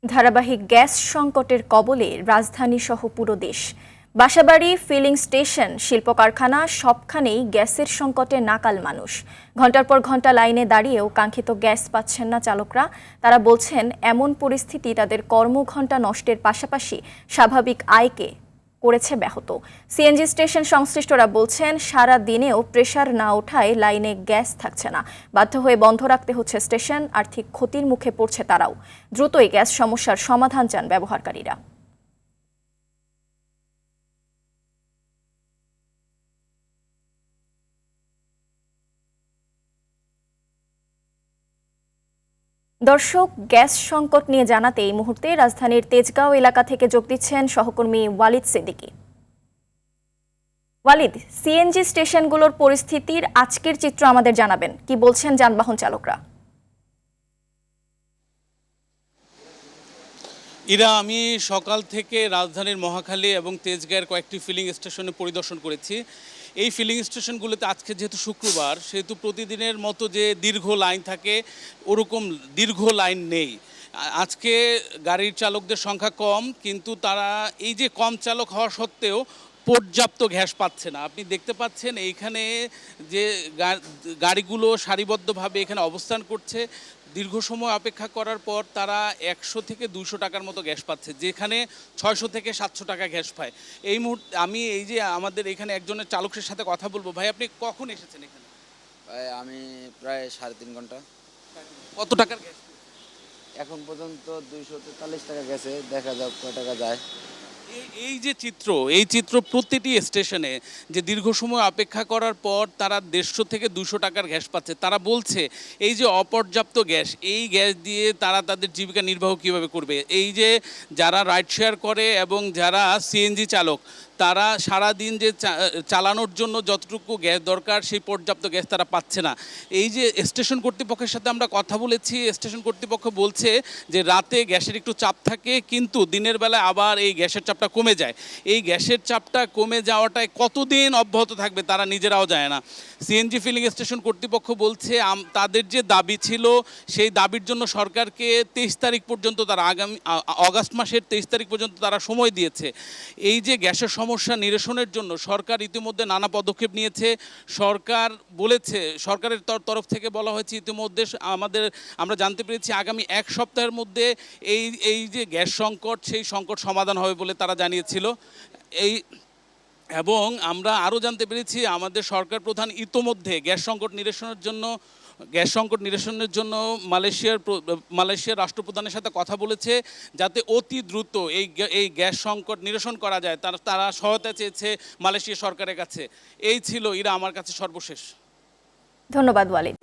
ধারাবাহিক গ্যাস সংকটের কবলে রাজধানীসহ পুরো দেশ। বাসাবাড়ি, ফিলিং স্টেশন, শিল্প কারখানা সবখানেই গ্যাসের সংকটে নাকাল মানুষ। ঘণ্টার পর ঘণ্টা লাইনে দাঁড়িয়েও কাঙ্ক্ষিত গ্যাস পাচ্ছেন না চালকরা। তারা বলছেন, এমন পরিস্থিতি তাদের কর্মঘণ্টা নষ্টের পাশাপাশি স্বাভাবিক আয়কে করেছে ব্যাহত। সিএনজি স্টেশন সংশ্লিষ্টরা বলছেন, সারা দিনেও প্রেসার না ওঠায় লাইনে গ্যাস থাকছে না। বাধ্য হয়ে বন্ধ রাখতে হচ্ছে স্টেশন। আর্থিক ক্ষতির মুখে পড়ছে তারাও। দ্রুতই গ্যাস সমস্যার সমাধান চান ব্যবহারকারীরা। দর্শক, গ্যাস সংকট নিয়ে জানাতে এই মুহূর্তে রাজধানীর তেজগাঁও এলাকা থেকে যোগ দিচ্ছেন সহকর্মী ওয়ালিদ সিদ্দিকী। ওয়ালিদ, সিএনজি স্টেশনগুলোর পরিস্থিতির আজকের চিত্র আমাদের জানাবেন। কি বলছেন যানবাহন চালকরা? আমি সকাল থেকে রাজধানীর মহাখালী এবং তেজগাঁয়ের কয়েকটি ফিলিং স্টেশনে পরিদর্শন করেছি। এই ফিলিং স্টেশনগুলোতে আজকে যেহেতু শুক্রবার, সেহেতু প্রতিদিনের মতো যে দীর্ঘ লাইন থাকে ওরকম দীর্ঘ লাইন নেই। আজকে গাড়ির চালকদের সংখ্যা কম, কিন্তু তারা এই যে কম চালক হওয়া সত্ত্বেও পর্যাপ্ত গ্যাস পাচ্ছে না। আপনি দেখতে পাচ্ছেন এইখানে যে গাড়িগুলো সারিবদ্ধভাবে এখানে অবস্থান করছে। দীর্ঘ সময় অপেক্ষা করার পর তারা 100 থেকে 200 টাকার মতো গ্যাস পাচ্ছে, যেখানে 600 থেকে 700 টাকা গ্যাস পায়। এই মুহূর্তে আমি এই যে আমাদের এখানে একজনের চালকের সাথে কথা বলবো। ভাই, আপনি কখন এসেছেন এখানে? ভাই, আমি প্রায় 3.5 ঘন্টা। কত টাকার গ্যাস? এখন পর্যন্ত 243 টাকা গেছে, দেখা যাক কয় টাকা যায়। এই চিত্র প্রতিটি স্টেশনে যে দীর্ঘ সময় অপেক্ষা করার পর তারা 150 থেকে 200 টাকার গ্যাস পাচ্ছে। তারা বলছে এই যে অপর্যাপ্ত গ্যাস, এই গ্যাস দিয়ে তারা তাদের জীবিকা নির্বাহ কিভাবে করবে। এই যে যারা রাইড শেয়ার করে এবং যারা সিএনজি চালক, তারা সারাদিন যে চালানোর জন্য যতটুকু গ্যাস দরকার সেই পর্যাপ্ত গ্যাস তারা পাচ্ছে না। এই যে স্টেশন কর্তৃপক্ষের সাথে আমরা কথা বলেছি, স্টেশন কর্তৃপক্ষ বলছে যে রাতে গ্যাসের একটু চাপ থাকে, কিন্তু দিনের বেলায় আবার এই গ্যাসের চাপটা কমে যায়। এই গ্যাসের চাপটা কমে যাওয়াটায় কতদিন অব্যাহত থাকবে তারা নিজেরাও জানে না। সিএনজি ফিলিং স্টেশন কর্তৃপক্ষ বলছে তাদের যে দাবি ছিল সেই দাবির জন্য সরকারকে 23 তারিখ পর্যন্ত তারা অগাস্ট মাসের 23 তারিখ পর্যন্ত তারা সময় দিয়েছে। এই যে গ্যাসের সমস্যা নিরসনের জন্য সরকার ইতিমধ্যে নানা পদক্ষেপ নিয়েছে। সরকার বলেছে, সরকারের তরফ থেকে বলা হয়েছে ইতিমধ্যে আমরা জানতে পেরেছি আগামী 1 সপ্তাহের মধ্যে এই যে গ্যাস সংকট, সেই সংকট সমাধান হবে বলে তারা জানিয়েছিল। এবং আমরা আরও জানতে পেরেছি আমাদের সরকার প্রধান ইতোমধ্যে গ্যাস সংকট নিরসনের জন্য মালয়েশিয়ার রাষ্ট্রপ্রধানের সাথে কথা বলেছে, যাতে অতি দ্রুত এই গ্যাস সংকট নিরসন করা যায়। তারা সহায়তা চেয়েছে মালয়েশিয়া সরকারের কাছে। এই ছিল আমার কাছে সর্বশেষ। ধন্যবাদ ওয়ালিদ।